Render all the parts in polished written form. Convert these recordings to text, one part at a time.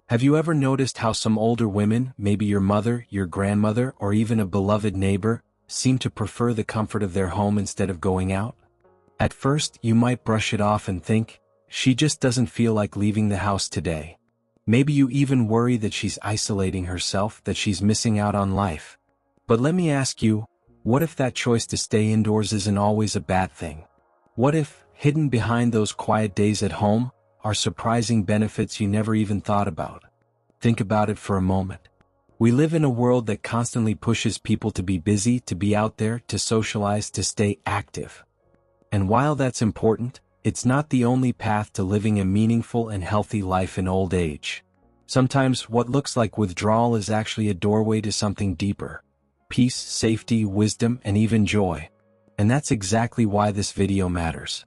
Have you ever noticed how some older women, maybe your mother, your grandmother, or even a beloved neighbor, seem to prefer the comfort of their home instead of going out? At first, you might brush it off and think, she just doesn't feel like leaving the house today. Maybe you even worry that she's isolating herself, that she's missing out on life. But let me ask you, what if that choice to stay indoors isn't always a bad thing? What if, hidden behind those quiet days at home, are surprising benefits you never even thought about? Think about it for a moment. We live in a world that constantly pushes people to be busy, to be out there, to socialize, to stay active. And while that's important, it's not the only path to living a meaningful and healthy life in old age. Sometimes what looks like withdrawal is actually a doorway to something deeper. Peace, safety, wisdom, and even joy. And that's exactly why this video matters.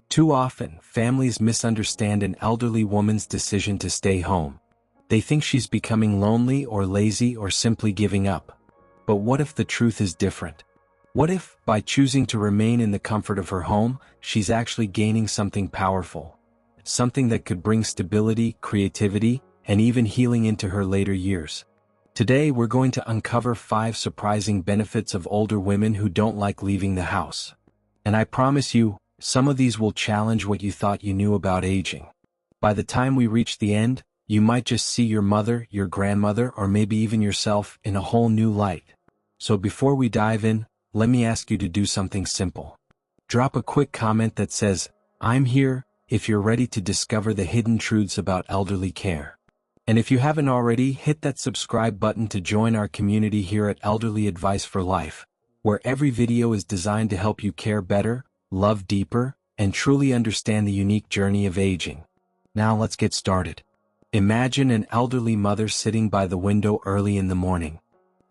Too often, families misunderstand an elderly woman's decision to stay home. They think she's becoming lonely or lazy or simply giving up. But what if the truth is different? What if, by choosing to remain in the comfort of her home, she's actually gaining something powerful? Something that could bring stability, creativity, and even healing into her later years. Today we're going to uncover 5 surprising benefits of older women who don't like leaving the house. And I promise you, some of these will challenge what you thought you knew about aging. By the time we reach the end, you might just see your mother, your grandmother, or maybe even yourself in a whole new light. So before we dive in, let me ask you to do something simple. Drop a quick comment that says, "I'm here," if you're ready to discover the hidden truths about elderly care. And if you haven't already, hit that subscribe button to join our community here at Elderly Advice for Life, where every video is designed to help you care better, love deeper, and truly understand the unique journey of aging. Now let's get started. Imagine an elderly mother sitting by the window early in the morning.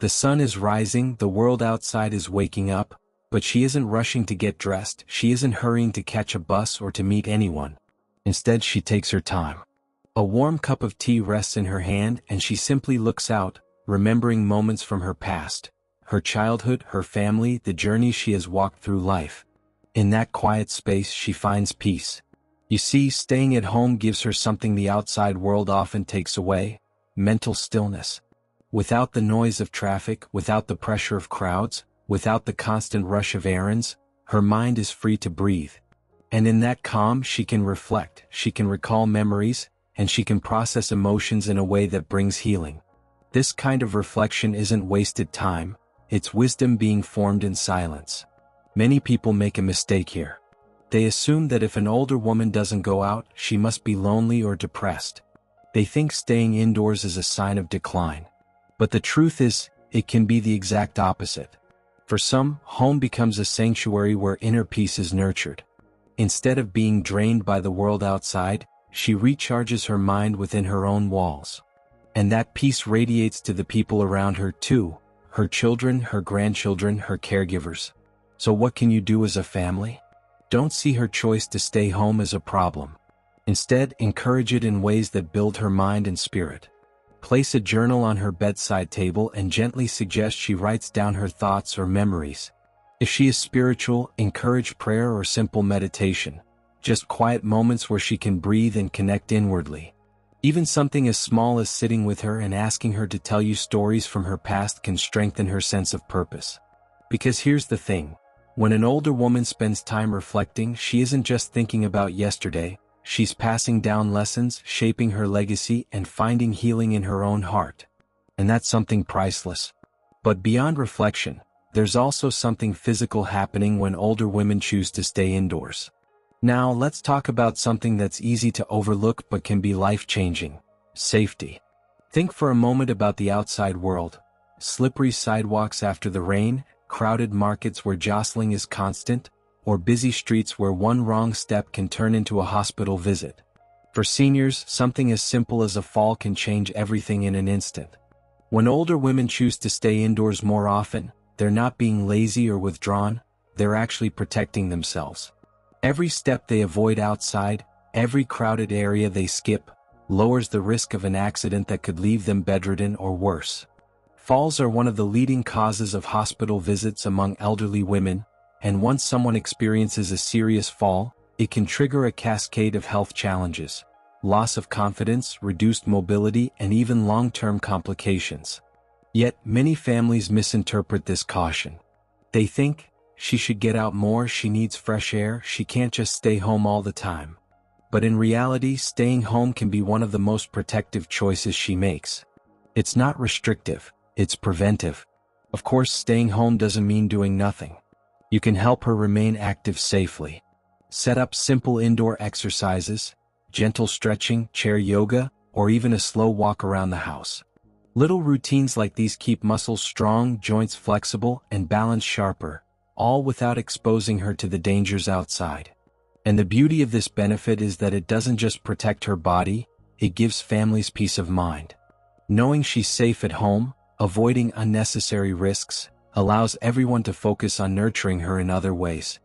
The sun is rising, the world outside is waking up, but she isn't rushing to get dressed, she isn't hurrying to catch a bus or to meet anyone. Instead, she takes her time. A warm cup of tea rests in her hand and she simply looks out, remembering moments from her past, her childhood, her family, the journey she has walked through life. In that quiet space, she finds peace. You see, staying at home gives her something the outside world often takes away: mental stillness. Without the noise of traffic, without the pressure of crowds, without the constant rush of errands, her mind is free to breathe. And in that calm, she can reflect, she can recall memories, and she can process emotions in a way that brings healing. This kind of reflection isn't wasted time, it's wisdom being formed in silence. Many people make a mistake here. They assume that if an older woman doesn't go out, she must be lonely or depressed. They think staying indoors is a sign of decline. But the truth is, it can be the exact opposite. For some, home becomes a sanctuary where inner peace is nurtured. Instead of being drained by the world outside, she recharges her mind within her own walls. And that peace radiates to the people around her too, her children, her grandchildren, her caregivers. So what can you do as a family? Don't see her choice to stay home as a problem. Instead, encourage it in ways that build her mind and spirit. Place a journal on her bedside table and gently suggest she writes down her thoughts or memories. If she is spiritual, encourage prayer or simple meditation. Just quiet moments where she can breathe and connect inwardly. Even something as small as sitting with her and asking her to tell you stories from her past can strengthen her sense of purpose. Because here's the thing. When an older woman spends time reflecting, she isn't just thinking about yesterday, she's passing down lessons, shaping her legacy, and finding healing in her own heart. And that's something priceless. But beyond reflection, there's also something physical happening when older women choose to stay indoors. Now let's talk about something that's easy to overlook but can be life-changing: safety. Think for a moment about the outside world. Slippery sidewalks after the rain, crowded markets where jostling is constant, or busy streets where one wrong step can turn into a hospital visit. For seniors, something as simple as a fall can change everything in an instant. When older women choose to stay indoors more often, they're not being lazy or withdrawn, they're actually protecting themselves. Every step they avoid outside, every crowded area they skip, lowers the risk of an accident that could leave them bedridden or worse. Falls are one of the leading causes of hospital visits among elderly women, and once someone experiences a serious fall, it can trigger a cascade of health challenges. loss of confidence, reduced mobility, and even long-term complications. Yet, many families misinterpret this caution. They think, she should get out more, she needs fresh air, she can't just stay home all the time. But in reality, staying home can be one of the most protective choices she makes. It's not restrictive, it's preventive. Of course, staying home doesn't mean doing nothing. You can help her remain active safely. Set up simple indoor exercises, gentle stretching, chair yoga, or even a slow walk around the house. Little routines like these keep muscles strong, joints flexible, and balance sharper, all without exposing her to the dangers outside. And the beauty of this benefit is that it doesn't just protect her body, it gives families peace of mind. Knowing she's safe at home, avoiding unnecessary risks, allows everyone to focus on nurturing her in other ways.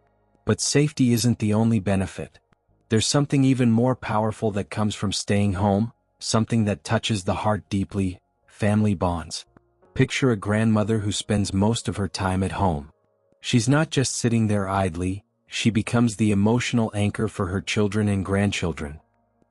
But safety isn't the only benefit. There's something even more powerful that comes from staying home, something that touches the heart deeply: family bonds. Picture a grandmother who spends most of her time at home. She's not just sitting there idly, she becomes the emotional anchor for her children and grandchildren.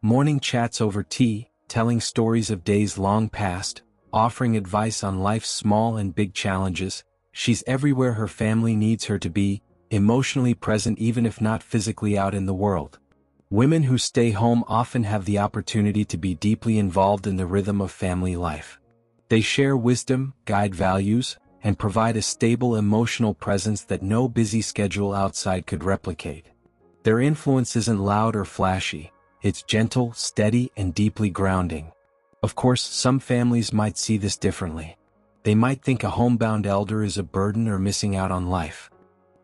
Morning chats over tea, telling stories of days long past, offering advice on life's small and big challenges. She's everywhere her family needs her to be, emotionally present even if not physically out in the world. Women who stay home often have the opportunity to be deeply involved in the rhythm of family life. They share wisdom, guide values, and provide a stable emotional presence that no busy schedule outside could replicate. Their influence isn't loud or flashy, it's gentle, steady, and deeply grounding. Of course, some families might see this differently. They might think a homebound elder is a burden or missing out on life.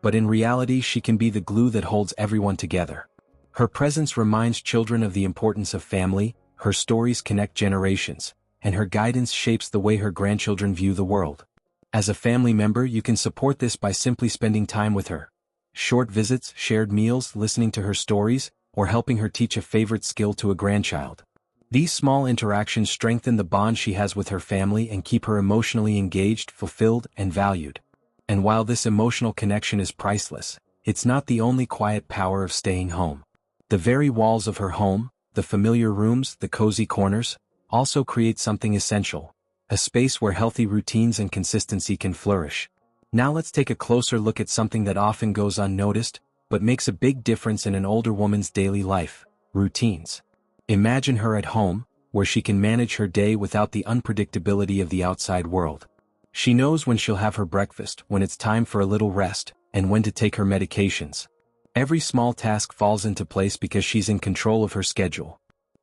But in reality, she can be the glue that holds everyone together. Her presence reminds children of the importance of family, her stories connect generations, and her guidance shapes the way her grandchildren view the world. As a family member, you can support this by simply spending time with her. Short visits, shared meals, listening to her stories, or helping her teach a favorite skill to a grandchild. These small interactions strengthen the bond she has with her family and keep her emotionally engaged, fulfilled, and valued. And while this emotional connection is priceless, it's not the only quiet power of staying home. The very walls of her home, the familiar rooms, the cozy corners, also create something essential: a space where healthy routines and consistency can flourish. Now let's take a closer look at something that often goes unnoticed, but makes a big difference in an older woman's daily life: routines. Imagine her at home, where she can manage her day without the unpredictability of the outside world. She knows when she'll have her breakfast, when it's time for a little rest, and when to take her medications. Every small task falls into place because she's in control of her schedule.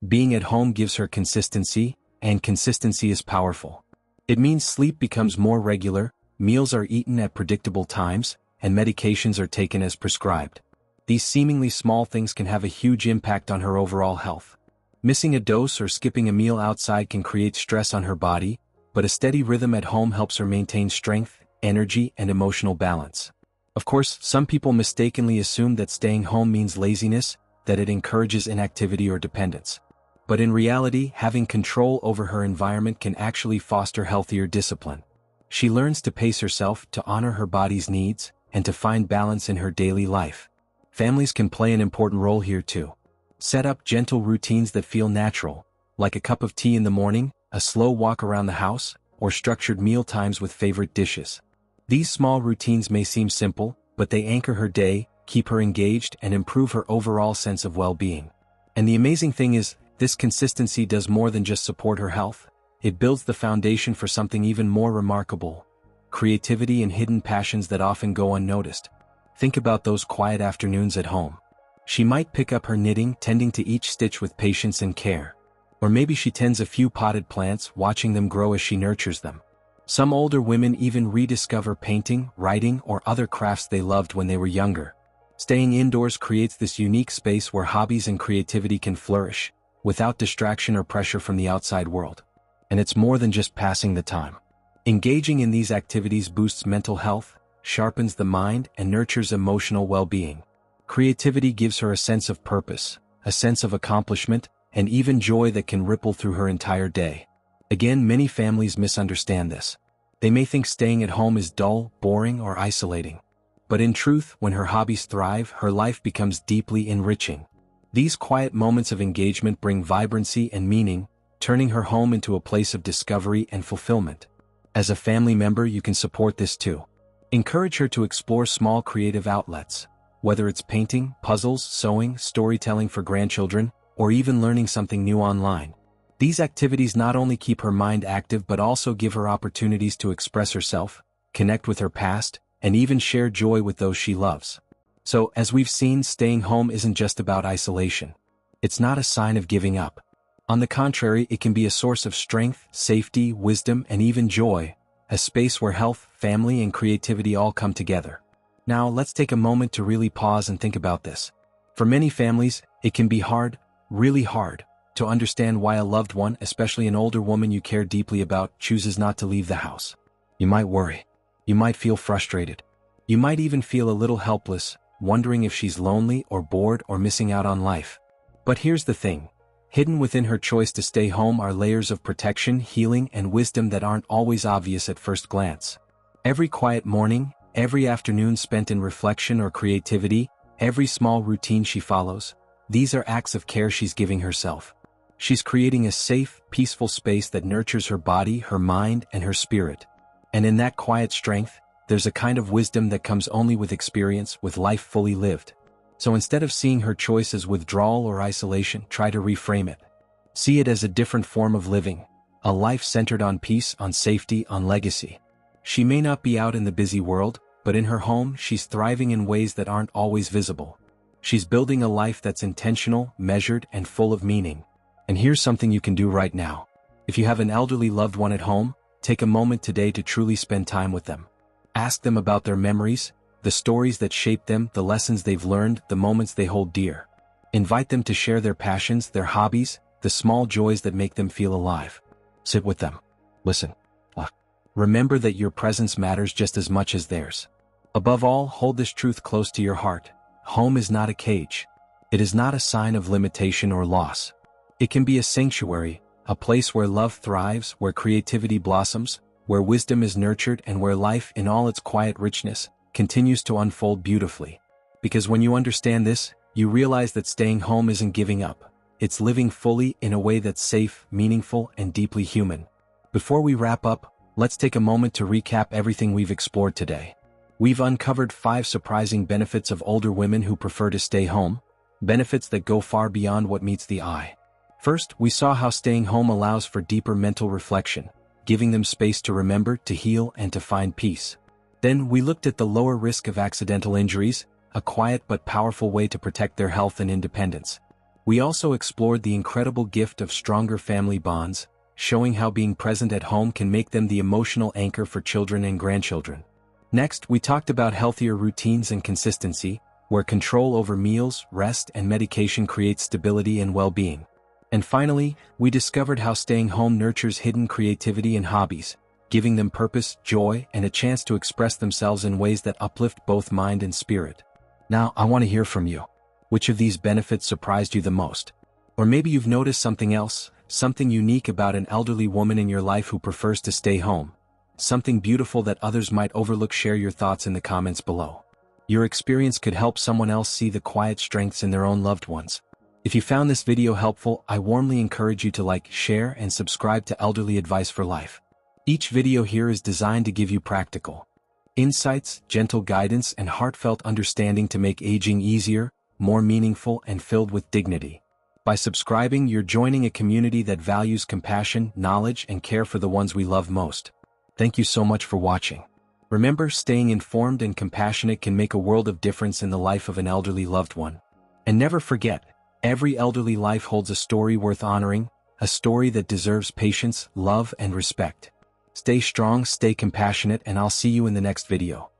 Being at home gives her consistency, and consistency is powerful. It means sleep becomes more regular, meals are eaten at predictable times, and medications are taken as prescribed. These seemingly small things can have a huge impact on her overall health. Missing a dose or skipping a meal outside can create stress on her body, but a steady rhythm at home helps her maintain strength, energy, and emotional balance. Of course, some people mistakenly assume that staying home means laziness, that it encourages inactivity or dependence. But in reality, having control over her environment can actually foster healthier discipline. She learns to pace herself, to honor her body's needs, and to find balance in her daily life. Families can play an important role here too. Set up gentle routines that feel natural, like a cup of tea in the morning, a slow walk around the house, or structured meal times with favorite dishes. These small routines may seem simple, but they anchor her day, keep her engaged, and improve her overall sense of well-being. And the amazing thing is, this consistency does more than just support her health. It builds the foundation for something even more remarkable: creativity and hidden passions that often go unnoticed. Think about those quiet afternoons at home. She might pick up her knitting, tending to each stitch with patience and care. Or maybe she tends a few potted plants, watching them grow as she nurtures them. Some older women even rediscover painting, writing, or other crafts they loved when they were younger. Staying indoors creates this unique space where hobbies and creativity can flourish, without distraction or pressure from the outside world. And it's more than just passing the time. Engaging in these activities boosts mental health, sharpens the mind, and nurtures emotional well-being. Creativity gives her a sense of purpose, a sense of accomplishment, and even joy that can ripple through her entire day. Again, many families misunderstand this. They may think staying at home is dull, boring, or isolating. But in truth, when her hobbies thrive, her life becomes deeply enriching. These quiet moments of engagement bring vibrancy and meaning, turning her home into a place of discovery and fulfillment. As a family member, you can support this too. Encourage her to explore small creative outlets, whether it's painting, puzzles, sewing, storytelling for grandchildren, or even learning something new online. These activities not only keep her mind active but also give her opportunities to express herself, connect with her past, and even share joy with those she loves. So, as we've seen, staying home isn't just about isolation. It's not a sign of giving up. On the contrary, it can be a source of strength, safety, wisdom, and even joy, a space where health, family, and creativity all come together. Now, let's take a moment to really pause and think about this. For many families, it can be hard, really hard, to understand why a loved one, especially an older woman you care deeply about, chooses not to leave the house. You might worry. You might feel frustrated. You might even feel a little helpless, wondering if she's lonely or bored or missing out on life. But here's the thing. Hidden within her choice to stay home are layers of protection, healing, and wisdom that aren't always obvious at first glance. Every quiet morning, every afternoon spent in reflection or creativity, every small routine she follows, these are acts of care she's giving herself. She's creating a safe, peaceful space that nurtures her body, her mind, and her spirit. And in that quiet strength, there's a kind of wisdom that comes only with experience, with life fully lived. So instead of seeing her choice as withdrawal or isolation, try to reframe it. See it as a different form of living, a life centered on peace, on safety, on legacy. She may not be out in the busy world, but in her home, she's thriving in ways that aren't always visible. She's building a life that's intentional, measured, and full of meaning. And here's something you can do right now. If you have an elderly loved one at home, take a moment today to truly spend time with them. Ask them about their memories, the stories that shaped them, the lessons they've learned, the moments they hold dear. Invite them to share their passions, their hobbies, the small joys that make them feel alive. Sit with them. Listen. Remember that your presence matters just as much as theirs. Above all, hold this truth close to your heart. Home is not a cage. It is not a sign of limitation or loss. It can be a sanctuary, a place where love thrives, where creativity blossoms, where wisdom is nurtured, and where life, in all its quiet richness, continues to unfold beautifully. Because when you understand this, you realize that staying home isn't giving up. It's living fully in a way that's safe, meaningful, and deeply human. Before we wrap up, let's take a moment to recap everything we've explored today. We've uncovered 5 surprising benefits of older women who prefer to stay home, benefits that go far beyond what meets the eye. First, we saw how staying home allows for deeper mental reflection, giving them space to remember, to heal, and to find peace. Then, we looked at the lower risk of accidental injuries, a quiet but powerful way to protect their health and independence. We also explored the incredible gift of stronger family bonds, showing how being present at home can make them the emotional anchor for children and grandchildren. Next, we talked about healthier routines and consistency, where control over meals, rest, and medication creates stability and well-being. And finally, we discovered how staying home nurtures hidden creativity and hobbies, giving them purpose, joy, and a chance to express themselves in ways that uplift both mind and spirit. Now, I want to hear from you. Which of these benefits surprised you the most? Or maybe you've noticed something else, something unique about an elderly woman in your life who prefers to stay home. Something beautiful that others might overlook. Share your thoughts in the comments below. Your experience could help someone else see the quiet strengths in their own loved ones. If you found this video helpful, I warmly encourage you to like, share, and subscribe to Elderly Advice for Life. Each video here is designed to give you practical insights, gentle guidance, and heartfelt understanding to make aging easier, more meaningful, and filled with dignity. By subscribing, you're joining a community that values compassion, knowledge, and care for the ones we love most. Thank you so much for watching. Remember, staying informed and compassionate can make a world of difference in the life of an elderly loved one. And never forget, every elderly life holds a story worth honoring, a story that deserves patience, love, and respect. Stay strong, stay compassionate, and I'll see you in the next video.